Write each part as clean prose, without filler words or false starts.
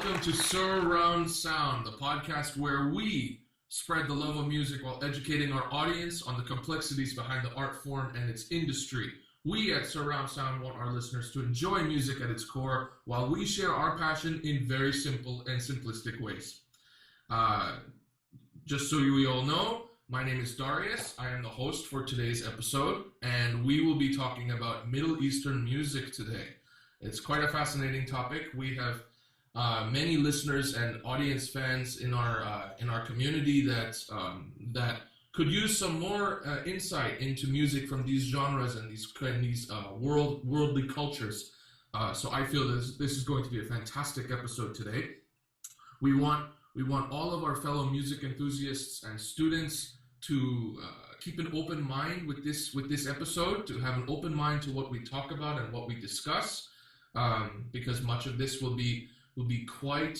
welcome to SUR ROUND SOUND, the podcast where we spread the love of music while educating our audience on the complexities behind the art form and its industry. We at SUR ROUND SOUND want our listeners to enjoy music at its core while we share our passion in very simple and simplistic ways. Just so you all know, my name is Darius. I am the host for today's episode, and we will be talking about Middle Eastern music today. It's quite a fascinating topic. We have many listeners and audience fans in our community that could use some more insight into music from these genres and these worldly cultures. So I feel this is going to be a fantastic episode today. We want all of our fellow music enthusiasts and students to keep an open mind with this episode, to have an open mind to what we talk about and what we discuss, because much of this will be quite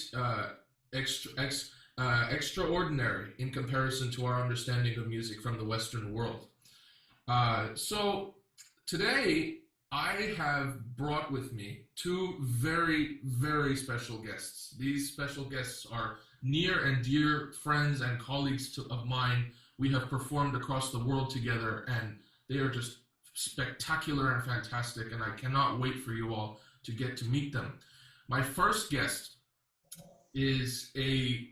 extraordinary in comparison to our understanding of music from the Western world. So today I have brought with me two very, very special guests. These special guests are near and dear friends and colleagues of mine. We have performed across the world together, and they are just spectacular and fantastic, and I cannot wait for you all to get to meet them. My first guest is a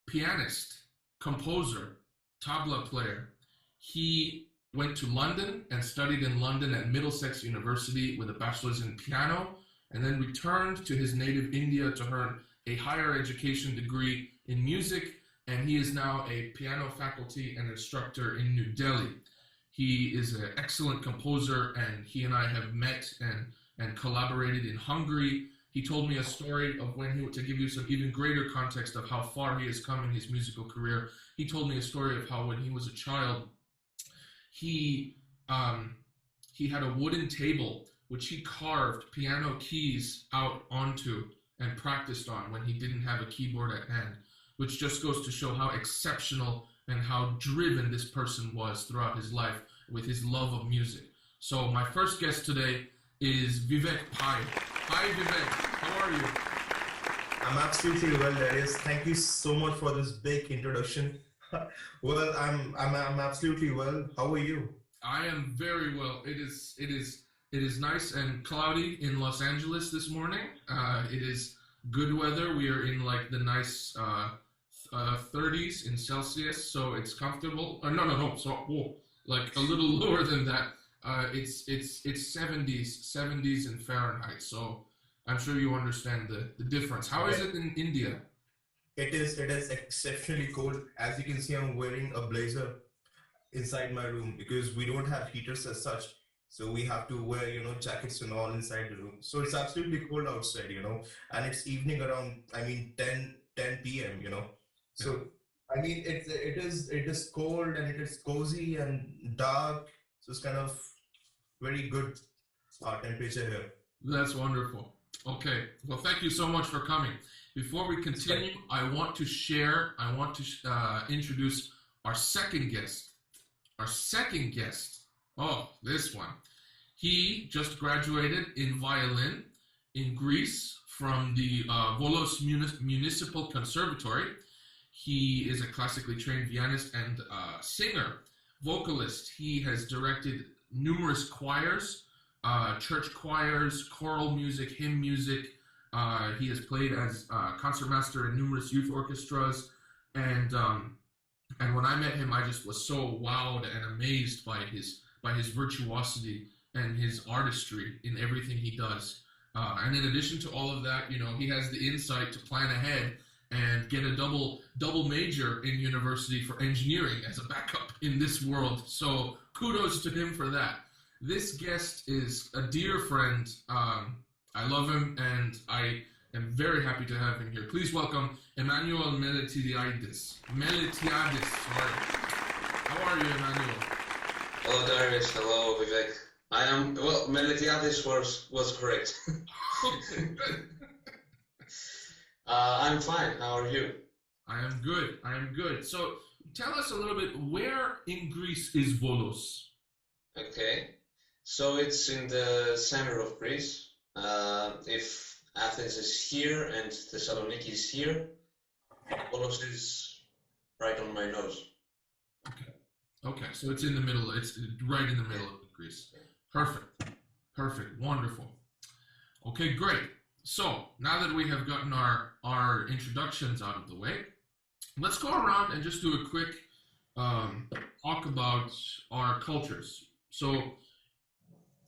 pianist, composer, tabla player. He went to London and studied in London at Middlesex University with a bachelor's in piano, and then returned to his native India to earn a higher education degree in music, and he is now a piano faculty and instructor in New Delhi. He is an excellent composer, and he and I have met and collaborated in Hungary. He told me a story of to give you some even greater context of how far he has come in his musical career. He told me a story of how when he was a child, he had a wooden table which he carved piano keys out onto and practiced on when he didn't have a keyboard at hand, which just goes to show how exceptional and how driven this person was throughout his life with his love of music. So my first guest today is Vivek Pal. Hi Vivek, how are you? I'm absolutely well, Darius. Thank you so much for this big introduction. Well, I'm absolutely well. How are you? I am very well. It is nice and cloudy in Los Angeles this morning. It is good weather. We are in like the nice 30s in Celsius, so it's comfortable. No. So like a little lower than that. It's 70s in Fahrenheit. So I'm sure you understand the difference. How is it in India? It is exceptionally cold. As you can see, I'm wearing a blazer inside my room because we don't have heaters as such. So we have to wear, jackets and all inside the room. So it's absolutely cold outside, and it's evening around, 10 p.m., So, it is cold and it is cozy and dark. So it's kind of very good temperature here. That's wonderful. Okay. Well, thank you so much for coming. Before we continue, I want to introduce our second guest. Oh, this one. He just graduated in violin in Greece from the Volos Municipal Conservatory. He is a classically trained pianist and singer, vocalist. He has directed numerous choirs, church choirs, choral music, hymn music. He has played as concertmaster in numerous youth orchestras, and when I met him, I just was so wowed and amazed by his virtuosity and his artistry in everything he does. And in addition to all of that, he has the insight to plan ahead and get a double major in university for engineering as a backup in this world. So kudos to him for that. This guest is a dear friend. I love him, and I am very happy to have him here. Please welcome Emmanuel Meletiadis. Sorry. How are you, Emmanuel? Hello, Darius. Hello, Vivek. Meletiadis was correct. Okay, good. I'm fine. How are you? I am good. So tell us a little bit, where in Greece is Volos? Okay. So it's in the center of Greece. If Athens is here and Thessaloniki is here. Volos is right on my nose. Okay, so it's in the middle. It's right in the middle of Greece. Perfect, wonderful. Okay, great. So now that we have gotten our introductions out of the way, let's go around and just do a quick talk about our cultures. So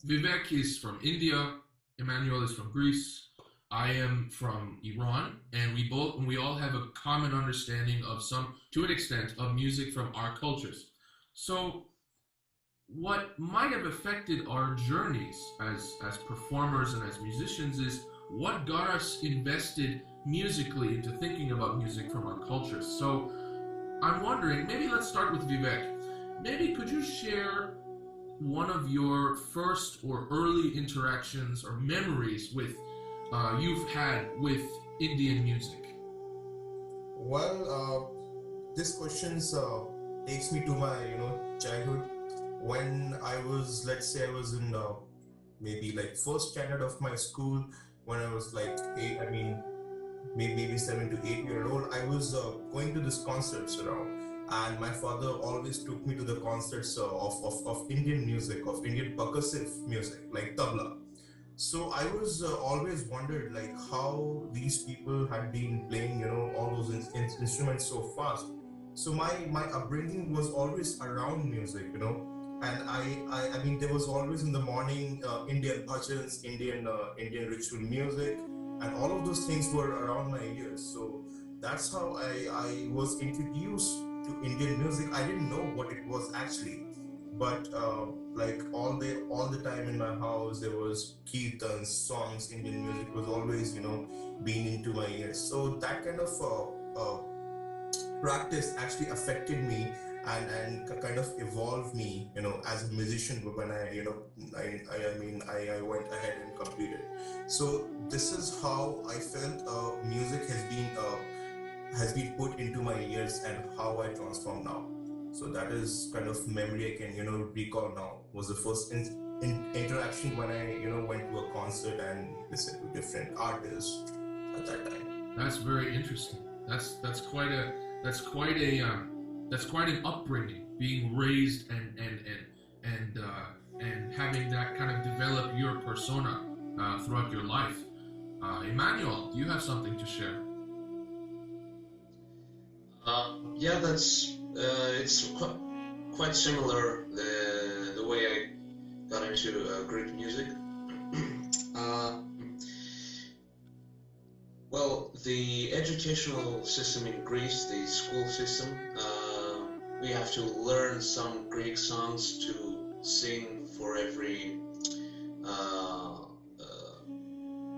Vivek is from India, Emmanuel is from Greece, I am from Iran, and we all have a common understanding of to an extent, of music from our cultures. So what might have affected our journeys as performers and as musicians is what got us invested musically into thinking about music from our cultures. So I'm wondering, maybe let's start with Vivek. Maybe could you share one of your first or early interactions or memories with you've had with Indian music? Well, this question takes me to my childhood when I was, let's say, I was in maybe like first standard of my school. When I was like maybe 7 to 8 year old, I was going to these concerts around, and my father always took me to the concerts of Indian music, of Indian percussive music like tabla. So I was always wondered like how these people had been playing all those instruments so fast. So my upbringing was always around music, and I mean there was always in the morning Indian bhajans, Indian ritual music, and all of those things were around my ears. So that's how I was introduced to Indian music. I didn't know what it was actually, but like all the time in my house there was kirtans, songs, Indian music was always being into my ears. So that kind of practice actually affected me and kind of evolved me as a musician when I went ahead and competed. So this is how I felt music has been put into my ears and how I transform now. So that is kind of memory I can recall now. Was the first interaction when I went to a concert and listened to different artists at that time. That's very interesting. That's quite an upbringing, being raised and having that kind of develop your persona throughout your life. Emmanuel, do you have something to share? Yeah, that's it's quite similar the way I got into Greek music. Well, the educational system in Greece, the school system, we have to learn some Greek songs to sing for every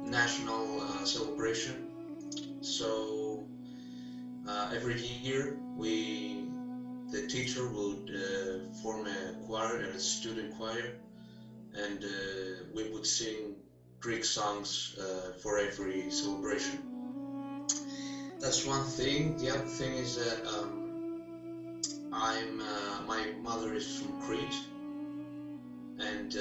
national celebration. So every year the teacher would form a choir, a student choir, and we would sing Greek songs for every celebration. That's one thing. The other thing is that my mother is from Crete, and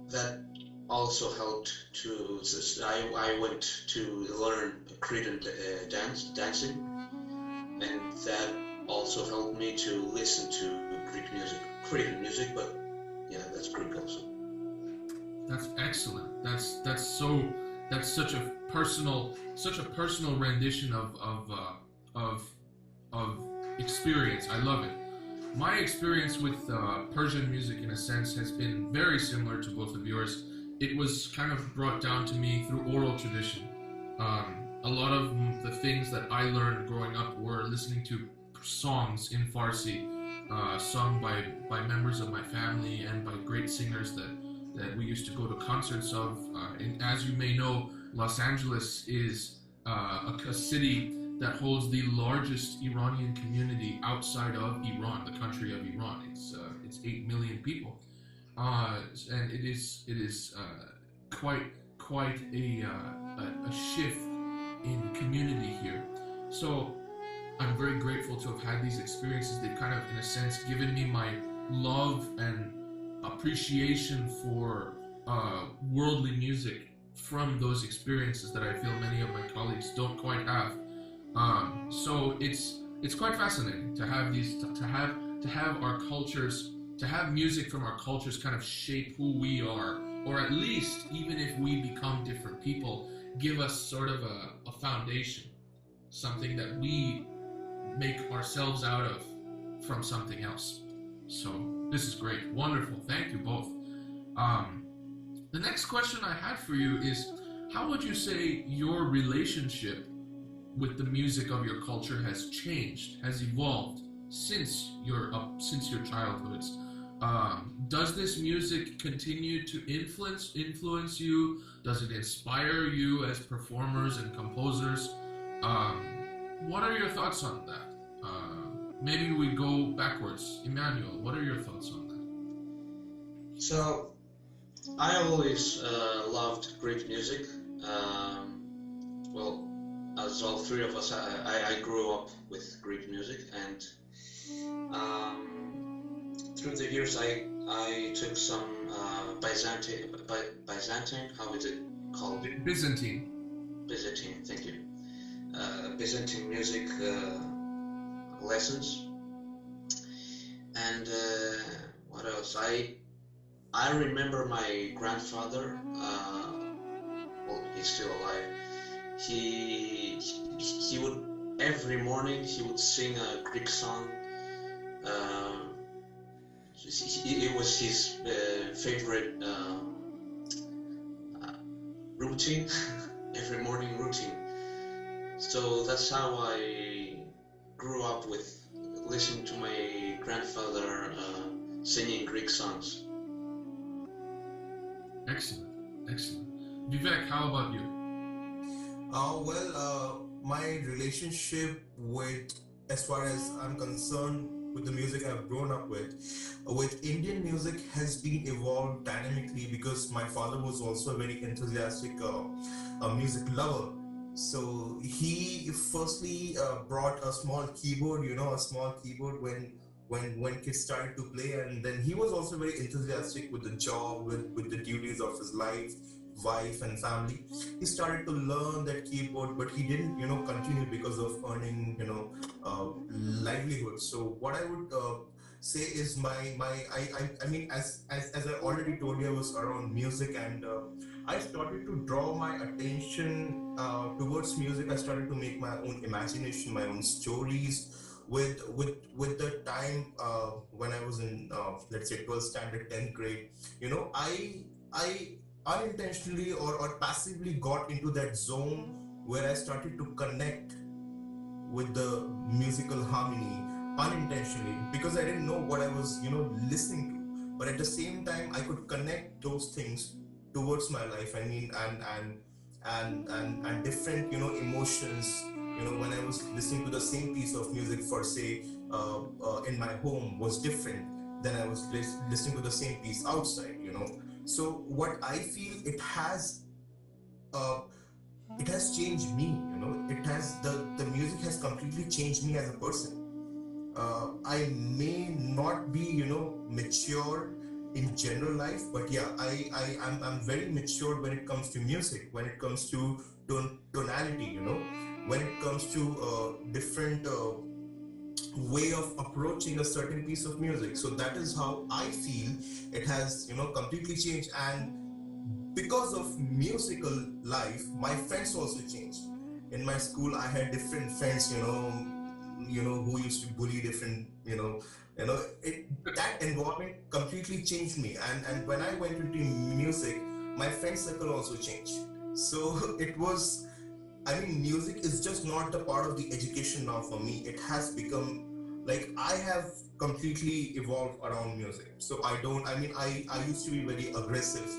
that also helped to. I went to learn Cretan dancing, and that also helped me to listen to Greek music, Cretan music. But yeah, that's Greek also. That's excellent. That's such a personal rendition of experience. I love it. My experience with Persian music, in a sense, has been very similar to both of yours. It was kind of brought down to me through oral tradition. A lot of the things that I learned growing up were listening to songs in Farsi, sung by members of my family and by great singers that we used to go to concerts of. And as you may know, Los Angeles is a city that holds the largest Iranian community outside of Iran, the country of Iran. It's 8 million people, and it is quite a shift in community here. So I'm very grateful to have had these experiences. They've kind of, in a sense, given me my love and appreciation for worldly music from those experiences that I feel many of my colleagues don't quite have. So it's quite fascinating to have to have our cultures, to have music from our cultures kind of shape who we are, or at least, even if we become different people, give us sort of a foundation, something that we make ourselves out of from something else. So this is great. Wonderful. Thank you both. The next question I had for you is, how would you say your relationship with the music of your culture has changed, has evolved since your childhoods? Does this music continue to influence you? Does it inspire you as performers and composers? What are your thoughts on that? Maybe we go backwards. Emmanuel, what are your thoughts on that? So, I always loved Greek music. Well, as all three of us, I grew up with Greek music, and through the years I took some Byzantine, how is it called? Byzantine, thank you. Byzantine music lessons. And what else? I remember my grandfather, well, he's still alive. He would, every morning he would sing a Greek song. It was his favorite routine, every morning routine. So that's how I grew up, with listening to my grandfather singing Greek songs. excellent, excellent. Vivek, how about you? My relationship with, as far as I'm concerned, with the music I've grown up with Indian music has been evolved dynamically, because my father was also a very enthusiastic music lover. So he firstly brought a small keyboard, when kids started to play, and then he was also very enthusiastic with the job, with the duties of his life, wife and family. He started to learn that keyboard, but he didn't continue because of earning livelihood. So what I would say is I mean, as I already told you, I was around music, and I started to draw my attention towards music. I started to make my own imagination, my own stories with the time when I was in let's say 12th standard, 10th grade. I unintentionally or passively got into that zone where I started to connect with the musical harmony unintentionally, because I didn't know what I was listening to, but at the same time I could connect those things towards my life. I mean, and different emotions, when I was listening to the same piece of music, for say in my home, was different than I was listening to the same piece outside. So what I feel, it has changed me. It has, the music has completely changed me as a person. I may not be mature in general life, but yeah, I'm very mature when it comes to music, when it comes to tonality, when it comes to different way of approaching a certain piece of music. So that is how I feel it has completely changed. And because of musical life, my friends also changed. In my school, I had different friends, who used to bully different, that environment completely changed me. And when I went into music, my friend circle also changed. So it was, music is just not a part of the education now for me. It has become like, I have completely evolved around music. So I used to be very aggressive,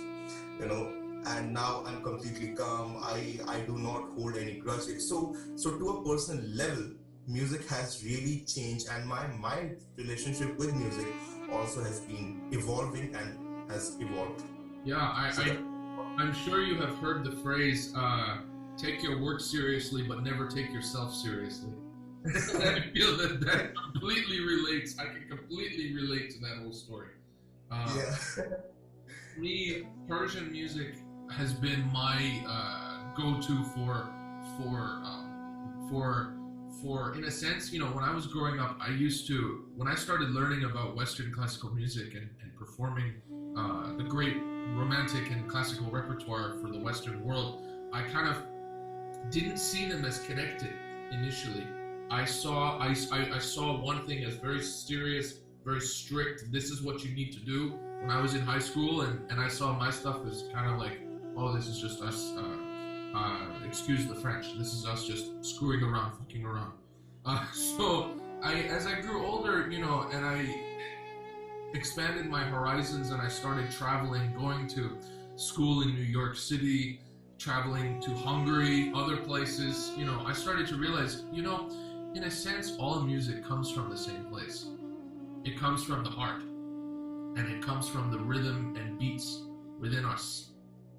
and now I'm completely calm. I do not hold any grudges. So to a personal level, music has really changed, and my relationship with music also has been evolving and has evolved. Yeah, I'm sure you have heard the phrase, take your work seriously, but never take yourself seriously. I feel that completely relates. I can completely relate to that whole story. Yeah. Me, Persian music has been my go-to for in a sense, when I was growing up, when I started learning about Western classical music and performing the great romantic and classical repertoire for the Western world, I kind of didn't see them as connected initially. I saw one thing as very serious, very strict. This is what you need to do. When I was in high school, and I saw my stuff as kind of like, oh, this is just us. Excuse the French. This is us just screwing around, fucking around. So as I grew older, and I expanded my horizons, and I started traveling, going to school in New York City, traveling to Hungary, other places, I started to realize, in a sense, all music comes from the same place. It comes from the heart, and it comes from the rhythm and beats within us.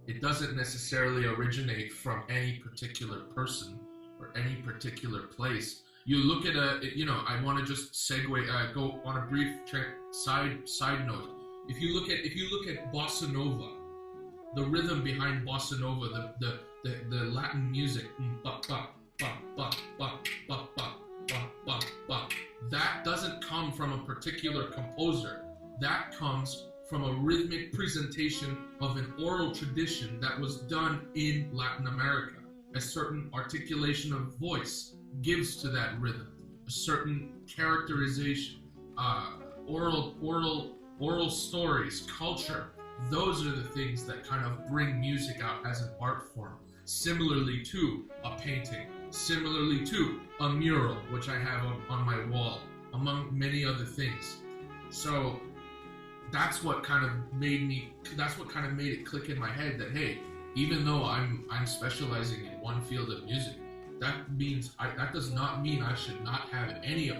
It doesn't necessarily originate from any particular person or any particular place. You look at I want to just segue, go on a brief side note. If you look at bossa nova, the rhythm behind bossa nova, the Latin music, that doesn't come from a particular composer. That comes from a rhythmic presentation of an oral tradition that was done in Latin America. A certain articulation of voice gives to that rhythm, a certain characterization, oral stories, culture. Those are the things that kind of bring music out as an art form. Similarly to a painting, similarly to a mural, which I have on my wall, among many other things. So that's what kind of made it click in my head that, hey, even though I'm specializing in one field of music, that does not mean I should not have any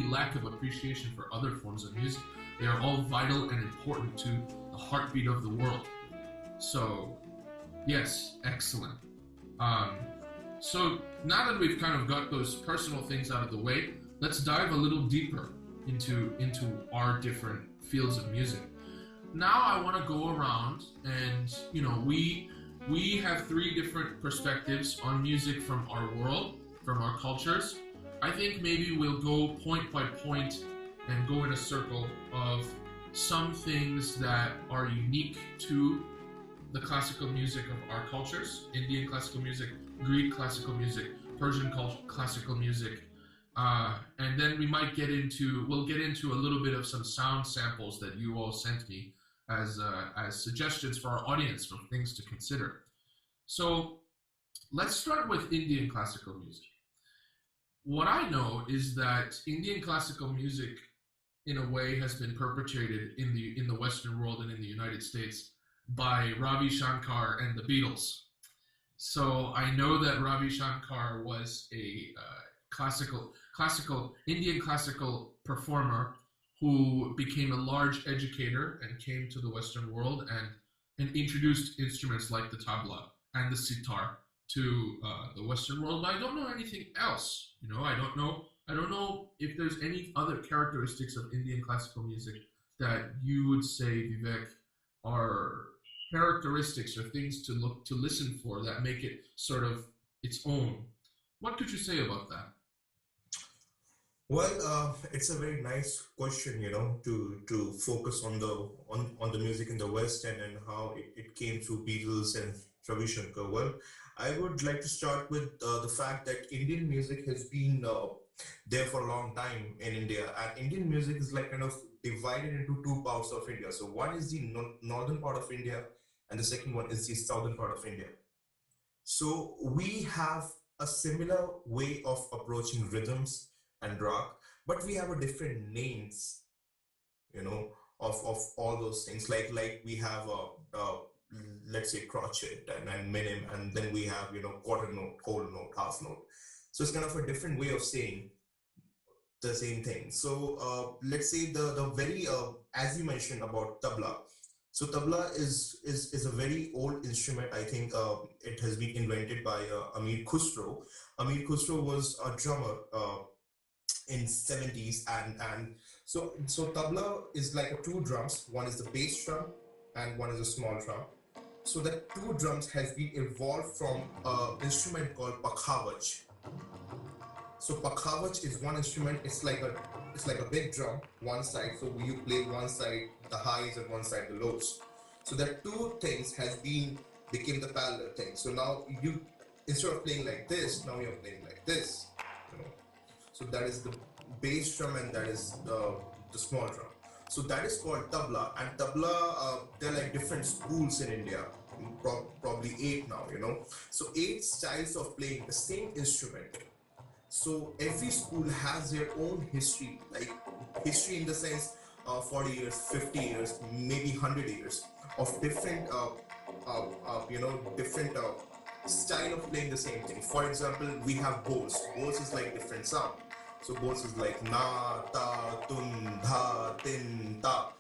lack of appreciation for other forms of music. They are all vital and important to the heartbeat of the world. So, yes, excellent. So now that we've kind of got those personal things out of the way, let's dive a little deeper into our different fields of music. Now I want to go around and, we have 3 different perspectives on music from our world, from our cultures. I think maybe we'll go point by point and go in a circle of some things that are unique to the classical music of our cultures: Indian classical music, Greek classical music, Persian classical music, and then we'll get into a little bit of some sound samples that you all sent me as suggestions for our audience, for things to consider. So let's start with Indian classical music. What I know is that Indian classical music, in a way, has been perpetrated in the Western world and in the United States by Ravi Shankar and the Beatles. So I know that Ravi Shankar was a Indian classical performer who became a large educator and came to the Western world and introduced instruments like the tabla and the sitar to the Western world. But I don't know anything else. I don't know if there's any other characteristics of Indian classical music that you would say, Vivek, are characteristics or things to listen for that make it sort of its own. What could you say about that? Well, it's a very nice question, to focus on the music in the West and how it came through Beatles and Ravi Shankar. Well, I would like to start with the fact that Indian music has been there for a long time in India, and Indian music is like kind of divided into 2 parts of India. So one is the northern part of India, and the second one is the southern part of India. So we have a similar way of approaching rhythms and rock, but we have a different names, of all those things. Like we have let's say crotchet and minim, and then we have quarter note, whole note, half note. So it's kind of a different way of saying the same thing. So let's say the very as you mentioned about tabla. So tabla is a very old instrument. I think it has been invented by Amir Khusro. Amir Khusro was a drummer in 70s, and so tabla is like 2 drums. One is the bass drum and one is a small drum. So the two drums has been evolved from an instrument called pakhavaj. So pakhavaj is one instrument. It's like a big drum, one side. So you play one side the highs and one side the lows. So that two things became the parallel thing. So now you, instead of playing like this, now you're playing like this. You know. So that is the bass drum and that is the small drum. So that is called tabla, and tabla, there are like different schools in India, probably 8 now, you know. So 8 styles of playing the same instrument. So every school has their own history, like history in the sense 40 years, 50 years, maybe 100 years of different, different style of playing the same thing. For example, we have bowls. Bowls is like different sound. So bowls is like na, ta, tun, dha, tin, ta.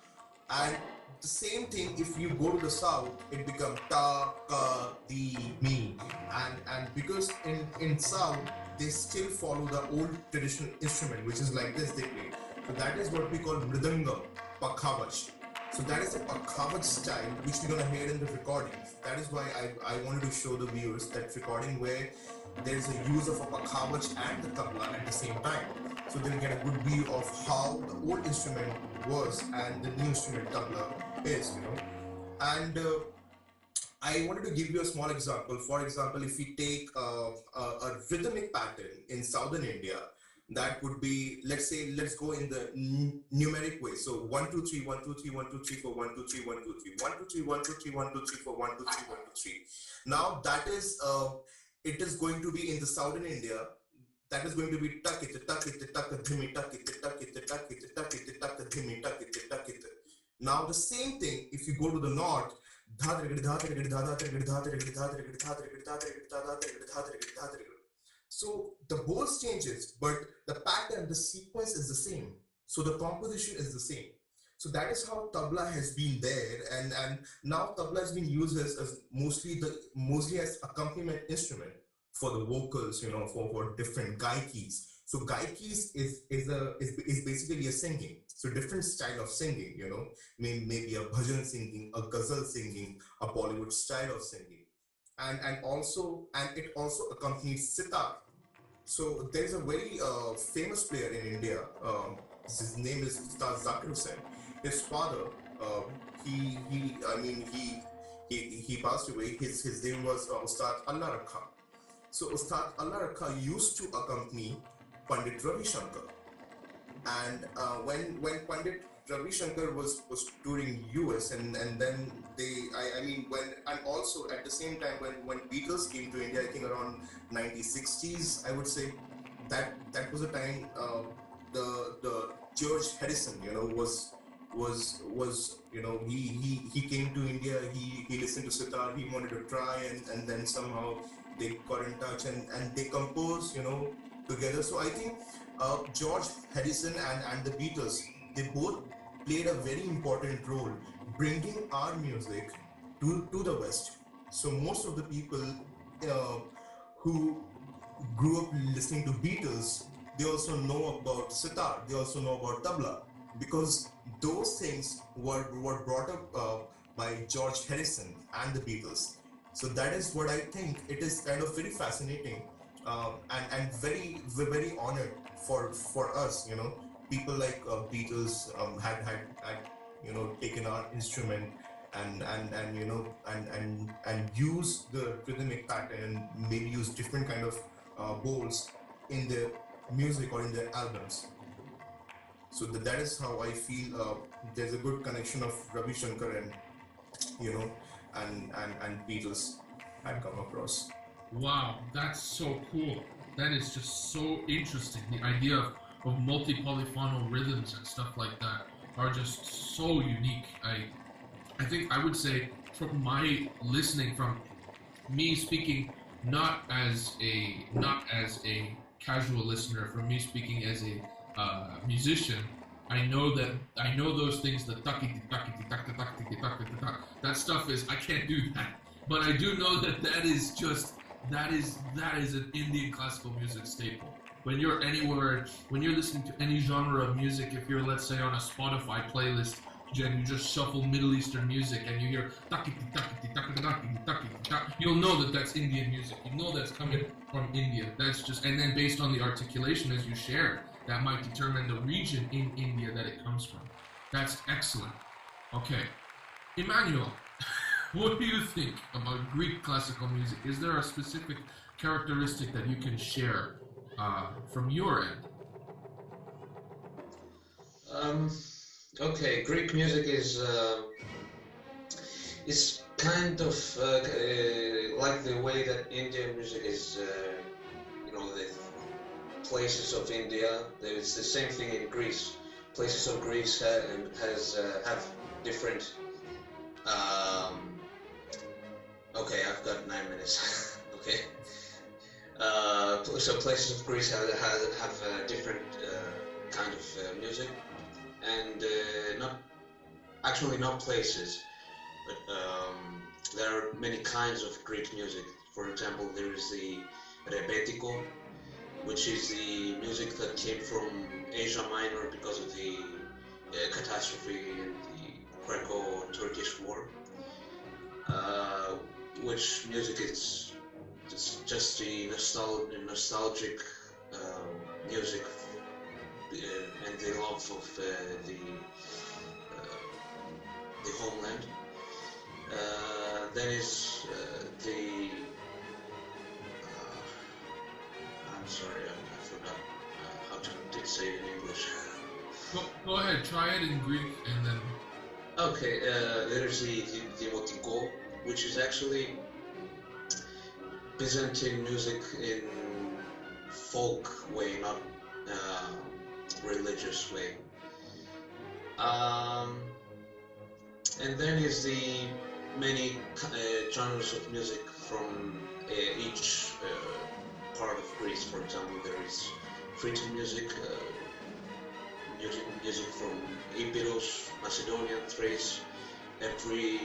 And the same thing, if you go to the south, it becomes ta, ka, di, mi. And because in south, they still follow the old traditional instrument, which is like this they play. So that is what we call mridanga, pakhavaj. So that is the pakhavaj style, which we're gonna hear in the recordings. That is why I wanted to show the viewers that recording where there's a use of a pakhavaj and the tabla at the same time. So they'll get a good view of how the old instrument was and the new instrument tabla is, you know. And I wanted to give you a small example. For example, if we take a rhythmic pattern in southern India, that would be, let's go in the numeric way. So 1 2 3 1 2 3 1 2 3 4 1 2 3 1 2 3 1 2 3 1 2 3 1 2 3 4 1 2 3 1 2 3. Now that is it is going to be in the southern India. That is going to be tak it dhimi tak it tak it tak it tak it tak dhimi tak it tak it. Now the same thing if you go to the north. So the bowls changes, but the pattern, the sequence is the same. So the composition is the same. So that is how tabla has been there, and now tabla has been used as mostly as accompaniment instrument for the vocals, you know, for different gaikis. So gaikis is basically a singing. So different style of singing, you know, maybe a bhajan singing, a ghazal singing, a Bollywood style of singing, and it also accompanies sitar. So there's a very famous player in India. His name is Ustad Zakir Hussain. His father, he passed away. His name was Ustad Allah Rakha. So Ustad Allah Rakha used to accompany Pandit Ravi Shankar. And when Pandit Ravi Shankar was touring US, and then and also at the same time when Beatles came to India, I think around 1960s, I would say, that was a time the George Harrison, you know, was you know, he came to India, he listened to sitar, he wanted to try, and then somehow they got in touch and they composed, you know, together. So I think George Harrison and the Beatles, they both played a very important role bringing our music to the West. So most of the people who grew up listening to Beatles, they also know about sitar, they also know about tabla, because those things were brought up by George Harrison and the Beatles. So that is what I think. It is kind of very fascinating and very honored for us, you know, people like Beatles had you know, taken our instrument and you know and use the rhythmic pattern, maybe use different kind of bowls in their music or in their albums. So that is how I feel there's a good connection of Ravi Shankar and, you know, and Beatles had come across. Wow, that's so cool. That is just so interesting. The idea of multi-polyphonal rhythms and stuff like that are just so unique. I think I would say, from my listening, from me speaking not as a casual listener, from me speaking as a musician, I know those things, the that stuff is, I can't do that. But I do know that is an Indian classical music staple. When you're anywhere, when you're listening to any genre of music, if you're, let's say, on a Spotify playlist and you just shuffle Middle Eastern music and you hear you'll know that that's Indian music. You know that's coming from India. That's just, and then based on the articulation as you share, that might determine the region in India that it comes from. That's excellent. Okay, Emmanuel, what do you think about Greek classical music? Is there a specific characteristic that you can share from your end? Okay, Greek music is kind of like the way that Indian music is, the places of India. It's the same thing in Greece. Places of Greece have different. Okay, I've got 9 minutes. Okay. So places of Greece have different kind of music, and not places, but there are many kinds of Greek music. For example, there is the rebetiko, which is the music that came from Asia Minor because of the catastrophe in the Greco-Turkish War, which music is just the nostalgic music and the love of the homeland. Then is the I'm sorry, I forgot how to say it in English. Go ahead, try it in Greek and then. Okay, there's the demotiko, which is actually Byzantine music in folk way, not religious way. And then is the many genres of music from each part of Greece. For example, there is Phrygian music, music from Epirus, Macedonia, Thrace. Every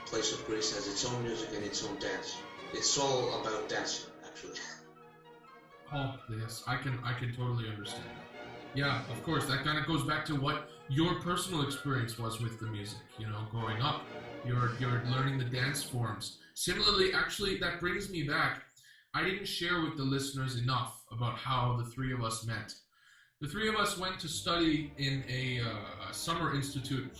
place of Greece has its own music and its own dance. It's all about dancing, actually. Oh, yes, I can totally understand. Yeah, of course, that kind of goes back to what your personal experience was with the music, growing up. You're learning the dance forms. Similarly, actually, that brings me back. I didn't share with the listeners enough about how the three of us met. The three of us went to study in a summer institute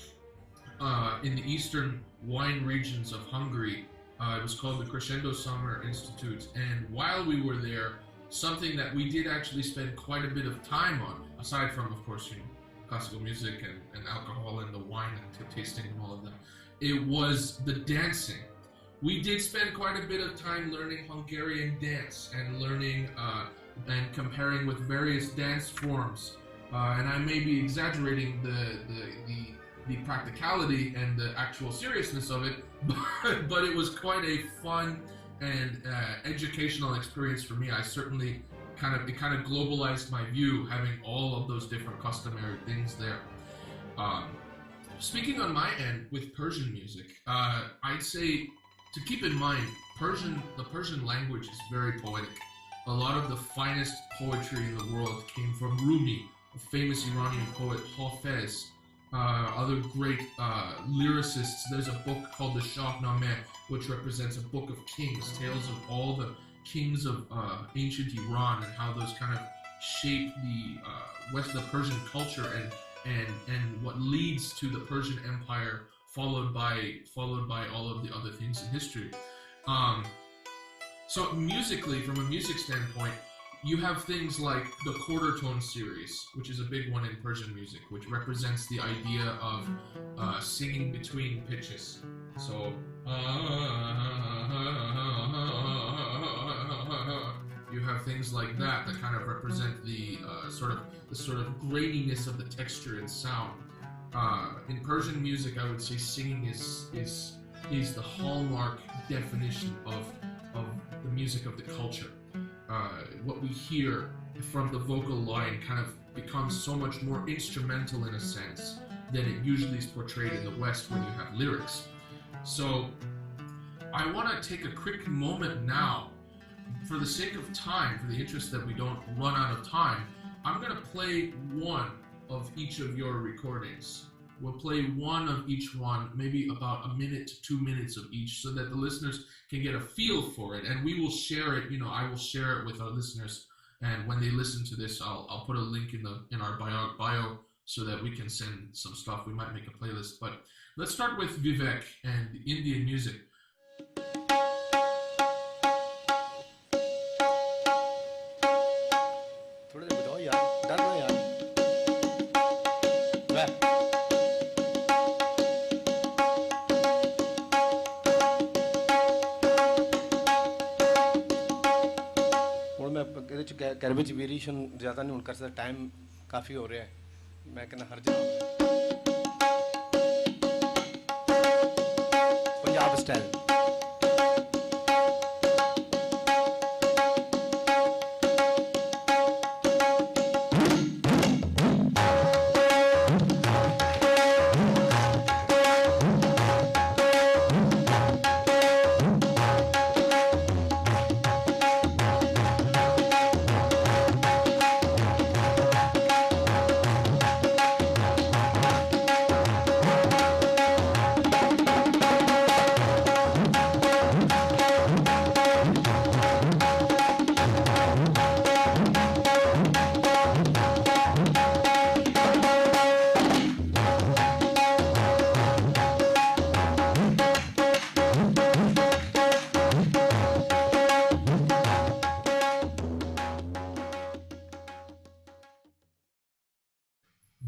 in the eastern wine regions of Hungary. It was called the Crescendo Summer Institute, and while we were there, something that we did actually spend quite a bit of time on, aside from, of course, classical music and alcohol and the wine and tasting and all of that, it was the dancing. We did spend quite a bit of time learning Hungarian dance and learning and comparing with various dance forms. And I may be exaggerating the practicality and the actual seriousness of it, but it was quite a fun and educational experience for me. I certainly kind of globalized my view, having all of those different customary things there. Speaking on my end with Persian music, I'd say to keep in mind, the Persian language is very poetic. A lot of the finest poetry in the world came from Rumi, a famous Iranian poet, Hafez, other great lyricists. There's a book called the Shahnameh, which represents a book of kings, tales of all the kings of ancient Iran and how those kind of shape the Persian culture and what leads to the Persian Empire, followed by all of the other things in history. So musically, from a music standpoint, you have things like the quarter tone series, which is a big one in Persian music, which represents the idea of singing between pitches. So you have things like that kind of represent the sort of graininess of the texture and sound. In Persian music, I would say singing is the hallmark definition of the music of the culture. What we hear from the vocal line kind of becomes so much more instrumental in a sense than it usually is portrayed in the West when you have lyrics. So I want to take a quick moment now, for the sake of time, for the interest that we don't run out of time. I'm going to play one of each of your recordings, We'll play one of each one, maybe about a minute to 2 minutes of each, so that the listeners can get a feel for it. And we will share it. I will share it with our listeners. And when they listen to this, I'll put a link in our bio so that we can send some stuff. We might make a playlist. But let's start with Vivek and Indian music. घर में variation ज़्यादा नहीं कर सकता, time काफ़ी हो रहा है, मैं कहना हर जगह Punjab style.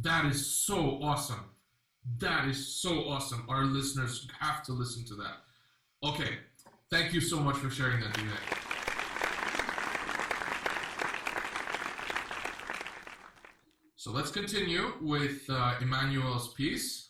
That is so awesome. That is so awesome. Our listeners have to listen to that. Okay. Thank you so much for sharing that, Vivek. So let's continue with Emmanuel's piece.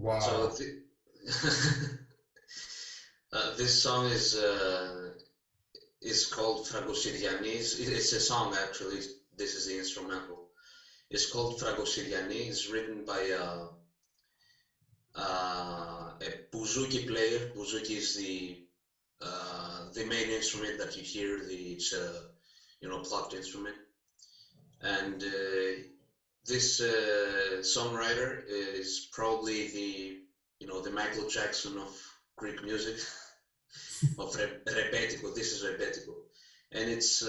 Wow. So This song is called Fragosiriani. It's a song actually. This is the instrumental. It's called Fragosiriani. It's written by a bouzouki player. Bouzouki is the main instrument that you hear. It's plucked instrument. And this songwriter is probably the Michael Jackson of Greek music, of repetico. This is repetico, and it's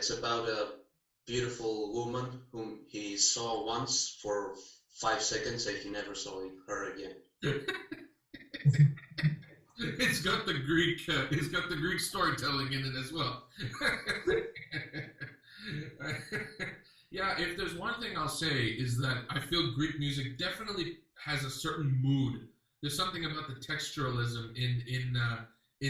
about a beautiful woman whom he saw once for 5 seconds, and he never saw her again. It's got the Greek storytelling in it as well. Yeah, if there's one thing I'll say is that I feel Greek music definitely has a certain mood. There's something about the texturalism in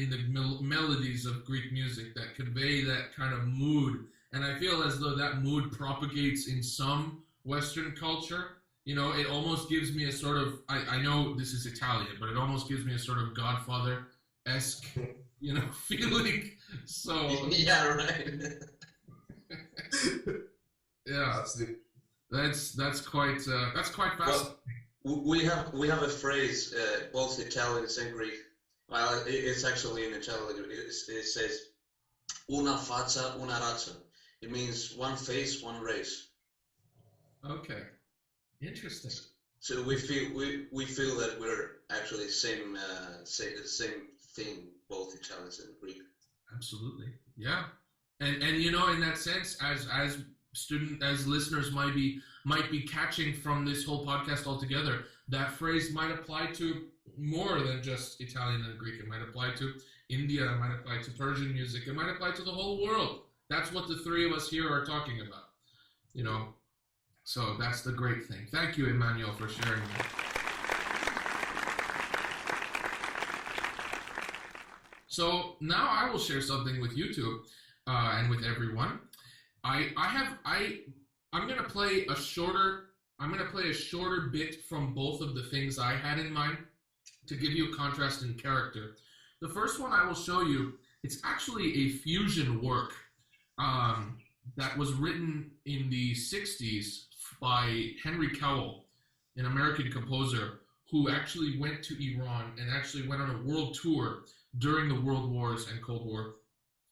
the melodies of Greek music that convey that kind of mood, and I feel as though that mood propagates in some Western culture. It almost gives me a sort of, I know this is Italian, but it almost gives me a sort of Godfather-esque, feeling. So yeah, right. Yeah, Absolutely. that's quite fascinating. Well, we have a phrase, both Italians and Greek. Well, it's actually in Italian. It says "una faccia, una razza." It means one face, one race. Okay, interesting. So we feel that we're actually same thing, both Italians and Greek. Absolutely, yeah. And in that sense, as listeners might be catching from this whole podcast altogether, that phrase might apply to more than just Italian and Greek. It might apply to India, it might apply to Persian music, it might apply to the whole world. That's what the three of us here are talking about, So that's the great thing. Thank you, Emmanuel, for sharing that. So now I will share something with you two, and with everyone. I'm gonna play a shorter bit from both of the things I had in mind to give you a contrast in character. The first one I will show you, it's actually a fusion work that was written in the 60s by Henry Cowell, an American composer who actually went to Iran and actually went on a world tour during the World Wars and Cold War.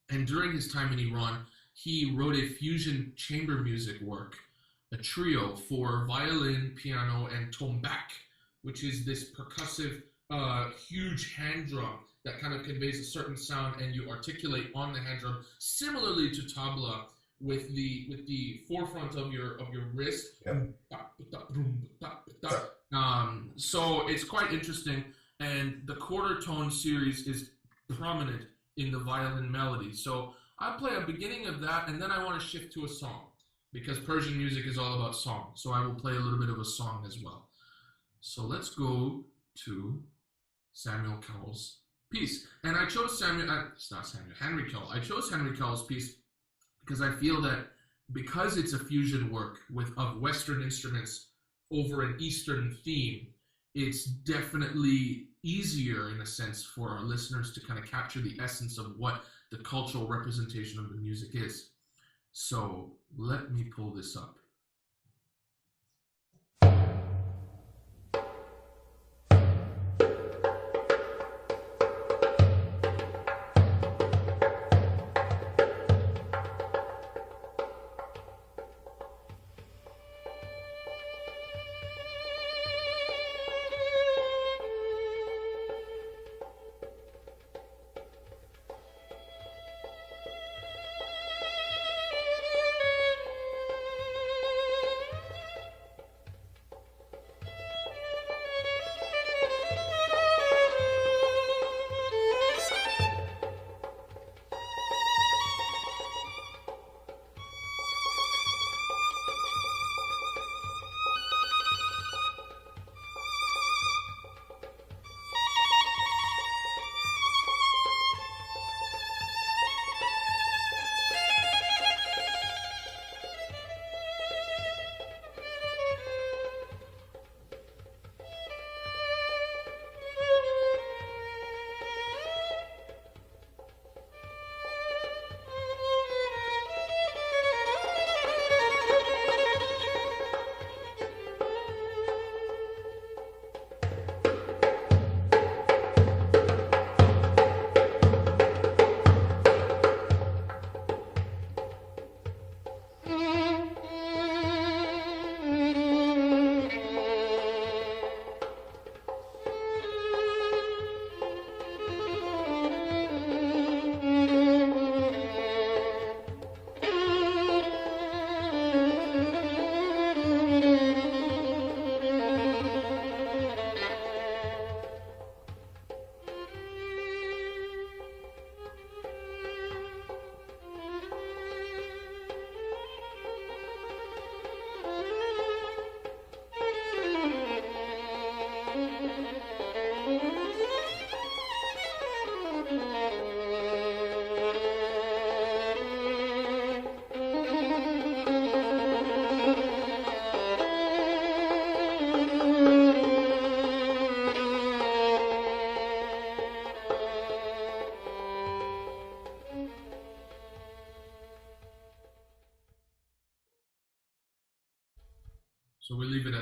And during his time in Iran, he wrote a fusion chamber music work, a trio for violin, piano, and tombak, which is this percussive, huge hand drum that kind of conveys a certain sound, and you articulate on the hand drum, similarly to tabla, with the forefront of your wrist. Yep. So it's quite interesting, and the quarter tone series is prominent in the violin melody. So I'll play a beginning of that, and then I want to shift to a song, because Persian music is all about song. So I will play a little bit of a song as well. So let's go to Samuel Cowell's piece. And I chose Henry Cowell. I chose Henry Cowell's piece because I feel that because it's a fusion work of Western instruments over an Eastern theme, it's definitely easier in a sense for our listeners to kind of capture the essence of what the cultural representation of the music is. So let me pull this up.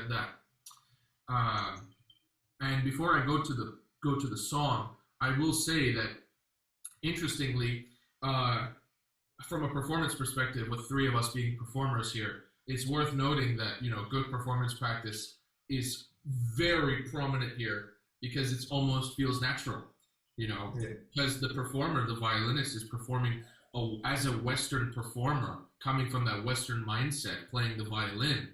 said that. And before I go to the song, I will say that, interestingly, from a performance perspective, with three of us being performers here, it's worth noting that, you know, good performance practice is very prominent here because it almost feels natural, you know, because the performer, the violinist, is performing as a Western performer, coming from that Western mindset, playing the violin,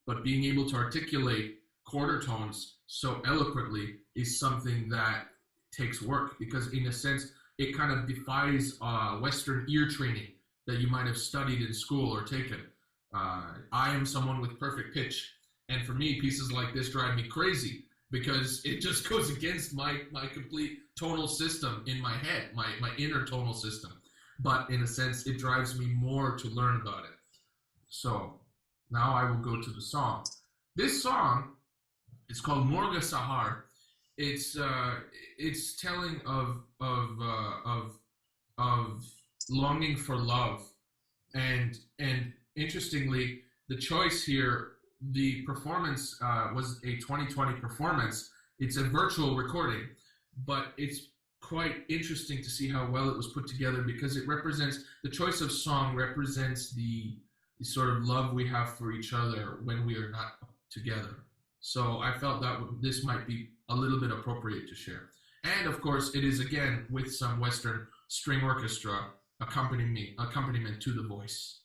but being able to articulate quarter tones so eloquently is something that takes work, because in a sense, it kind of defies Western ear training that you might have studied in school or taken. I am someone with perfect pitch, and for me, pieces like this drive me crazy because it just goes against my complete tonal system in my head, my inner tonal system. But in a sense, it drives me more to learn about it. So now I will go to the song. This song is called Morga Sahar. It's telling of longing for love, and interestingly, the choice here, the performance was a 2020 performance. It's a virtual recording, but it's quite interesting to see how well it was put together, because it represents, the choice of song represents the sort of love we have for each other when we are not together. So I felt that this might be a little bit appropriate to share. And of course, it is again with some Western string orchestra accompaniment to the voice.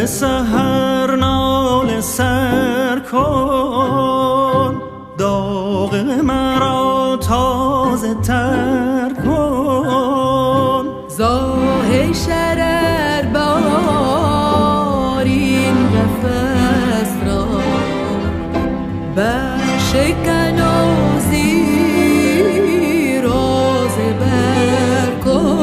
سحر نال سر کن داغ مرا تازه تر کن زاه شرر بارین قفس را برشکن و زیراز بر کن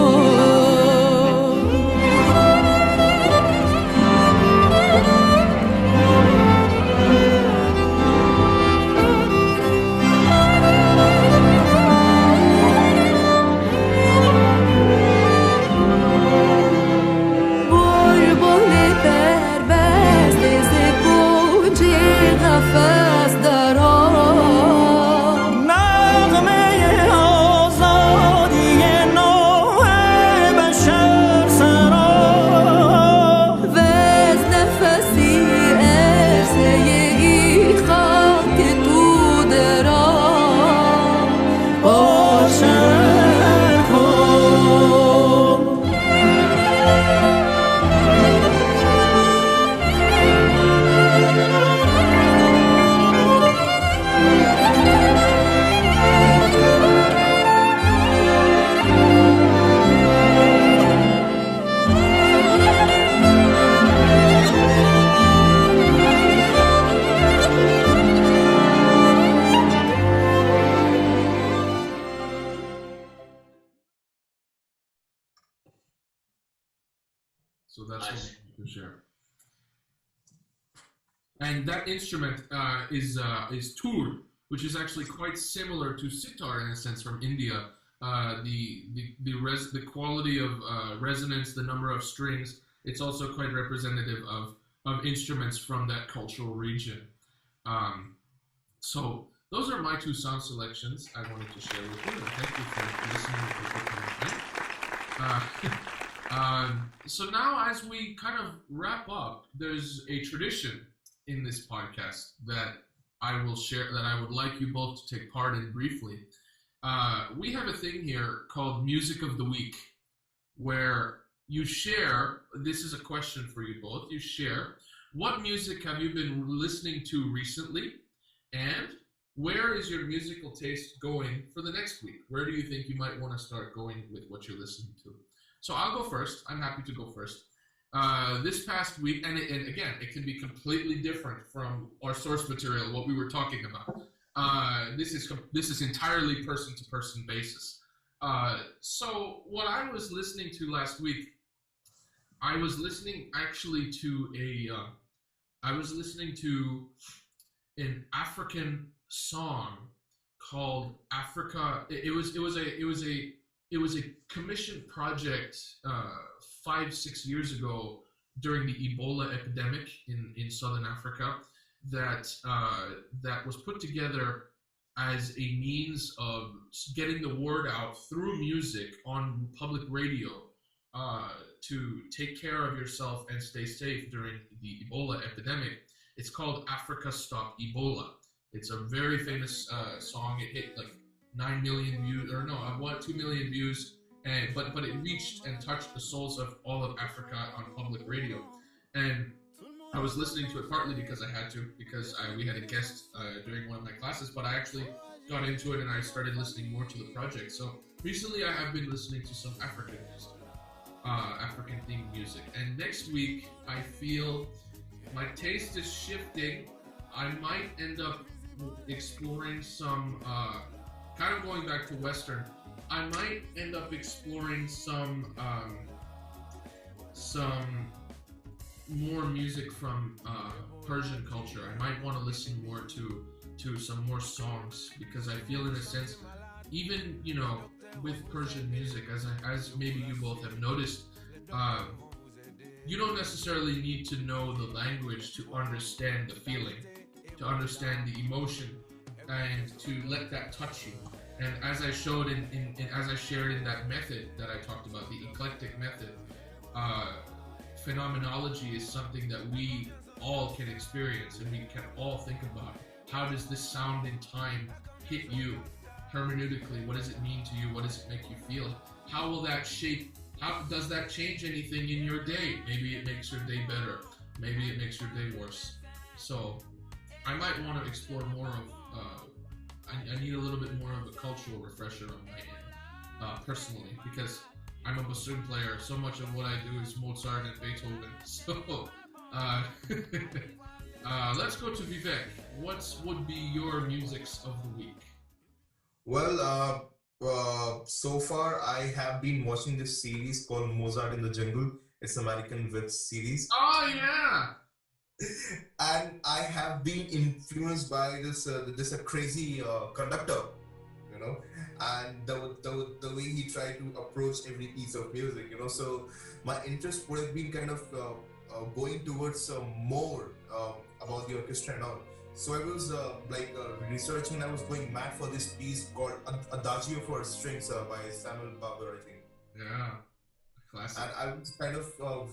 So that's what we can share. And that instrument is tur, which is actually quite similar to sitar in a sense from India. The quality of resonance, the number of strings, it's also quite representative of instruments from that cultural region. So those are my two song selections I wanted to share with you, and thank you for listening to the Uh, so now, as we kind of wrap up, there's a tradition in this podcast that I will share, that I would like you both to take part in briefly. We have a thing here called Music of the Week, where you share, this is a question for you both, you share, what music have you been listening to recently, and where is your musical taste going for the next week? Where do you think you might want to start going with what you're listening to? So I'll go first. I'm happy to go first. This past week, and again, it can be completely different from our source material, what we were talking about. This is entirely person-to-person basis. So what I was listening to last week, I was listening actually to an African song called Africa. It was a commissioned project 5-6 years ago during the Ebola epidemic in Southern Africa that was put together as a means of getting the word out through music on public radio to take care of yourself and stay safe during the Ebola epidemic. It's called Africa Stop Ebola. It's a very famous song. It hit like 9 million views, or no, 2 million views, but it reached and touched the souls of all of Africa on public radio. And I was listening to it partly because I had to, because we had a guest during one of my classes, but I actually got into it and I started listening more to the project. So recently I have been listening to some African music, African themed music. And next week I feel my taste is shifting. I might end up exploring some, kind of going back to Western, I might end up exploring some more music from Persian culture. I might want to listen more to some more songs, because I feel, in a sense, even, you know, with Persian music, as maybe you both have noticed, you don't necessarily need to know the language to understand the feeling, to understand the emotion, and to let that touch you. And as I showed as I shared in that method that I talked about, the eclectic method, phenomenology is something that we all can experience, and we can all think about. How does this sound in time hit you hermeneutically? What does it mean to you? What does it make you feel? How will that shape? How does that change anything in your day? Maybe it makes your day better. Maybe it makes your day worse. So I might want to explore more of, I need a little bit more of a cultural refresher on my end, personally, because I'm a bassoon player. So much of what I do is Mozart and Beethoven. So let's go to Vivek. What would be your musics of the week? Well, so far I have been watching this series called Mozart in the Jungle. It's American web series. Oh yeah. And I have been influenced by this crazy conductor, you know, and the way he tried to approach every piece of music, you know. So my interest would have been kind of going towards more about the orchestra and all. So I was researching, and I was going mad for this piece called Adagio for Strings by Samuel Barber, I think. Yeah. Classic. And I was kind of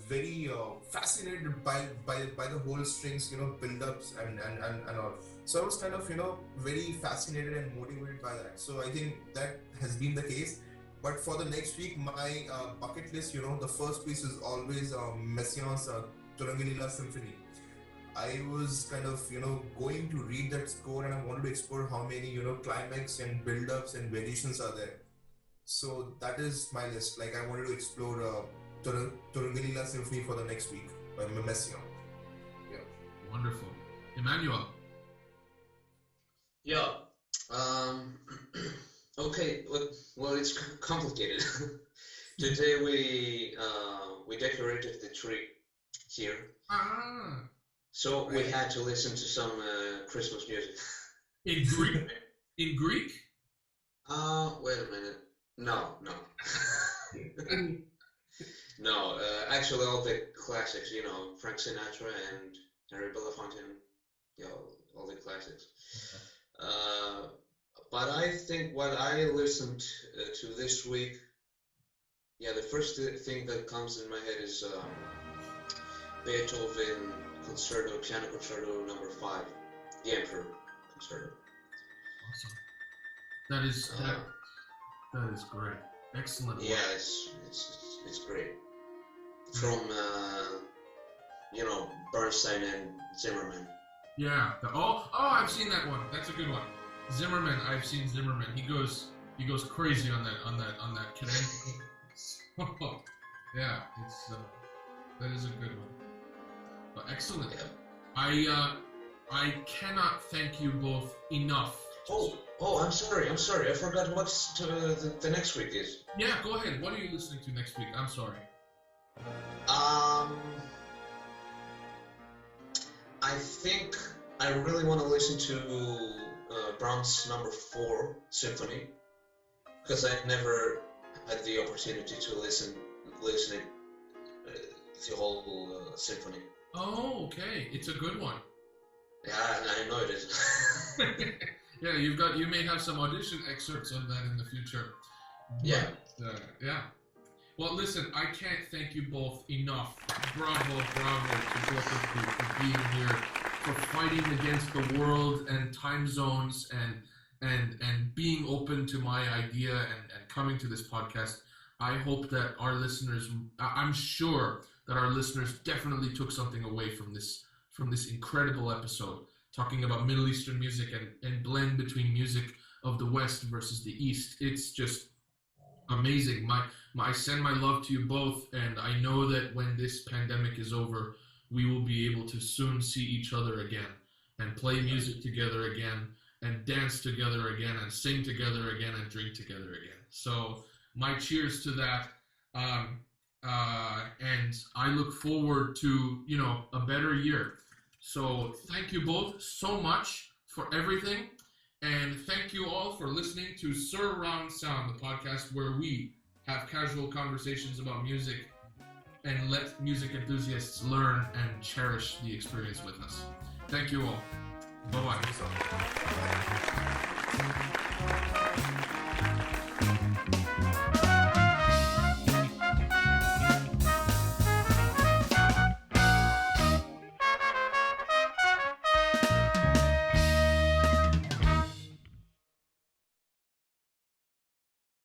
very fascinated by the whole strings, you know, build-ups and all. So I was kind of, you know, very fascinated and motivated by that. So I think that has been the case. But for the next week, my bucket list, you know, the first piece is always Messiaen's Turangalila Symphony. I was kind of, you know, going to read that score, and I wanted to explore how many, you know, climax and build-ups and variations are there. So that is my list. Like, I wanted to explore Turangalila Symphony for the next week by Messiaen. Yeah. Wonderful. Emmanuel. Yeah. Okay. Well, it's complicated. Today we decorated the tree here. Ah. So we had to listen to some Christmas music. In Greek? In Greek? Wait a minute. No. No, actually all the classics, you know, Frank Sinatra and Harry Belafonte, you know, all the classics. But I think what I listened to this week Yeah, the first thing that comes in my head is Beethoven Piano Concerto Number 5, the Emperor Concerto. Awesome. That is great. Excellent. Yeah, it's great. From Bernstein and Zimmerman. Yeah. I've seen that one. That's a good one. Zimmerman. I've seen Zimmerman. He goes crazy on that cadenza. Yeah, that is a good one. But excellent. Yeah. I cannot thank you both enough. Oh, I'm sorry. I forgot what the next week is. Yeah, go ahead. What are you listening to next week? I'm sorry. I think I really want to listen to Brahms Number 4 Symphony, because I never had the opportunity to listen it the whole symphony. Oh, okay. It's a good one. Yeah, I know it is. Yeah, you may have some audition excerpts of that in the future. Yeah. But, yeah. Well, listen, I can't thank you both enough. Bravo to both of you for being here, for fighting against the world and time zones and being open to my idea and coming to this podcast. I hope that our listeners, I'm sure that our listeners definitely took something away from this incredible episode, talking about Middle Eastern music and blend between music of the West versus the East. It's just amazing. I send my love to you both, and I know that when this pandemic is over, we will be able to soon see each other again and play music together again and dance together again and sing together again and drink together again. So my cheers to that. And I look forward to, a better year. So thank you both so much for everything. And thank you all for listening to SUR ROUND SOUND, the podcast where we have casual conversations about music and let music enthusiasts learn and cherish the experience with us. Thank you all. Bye-bye.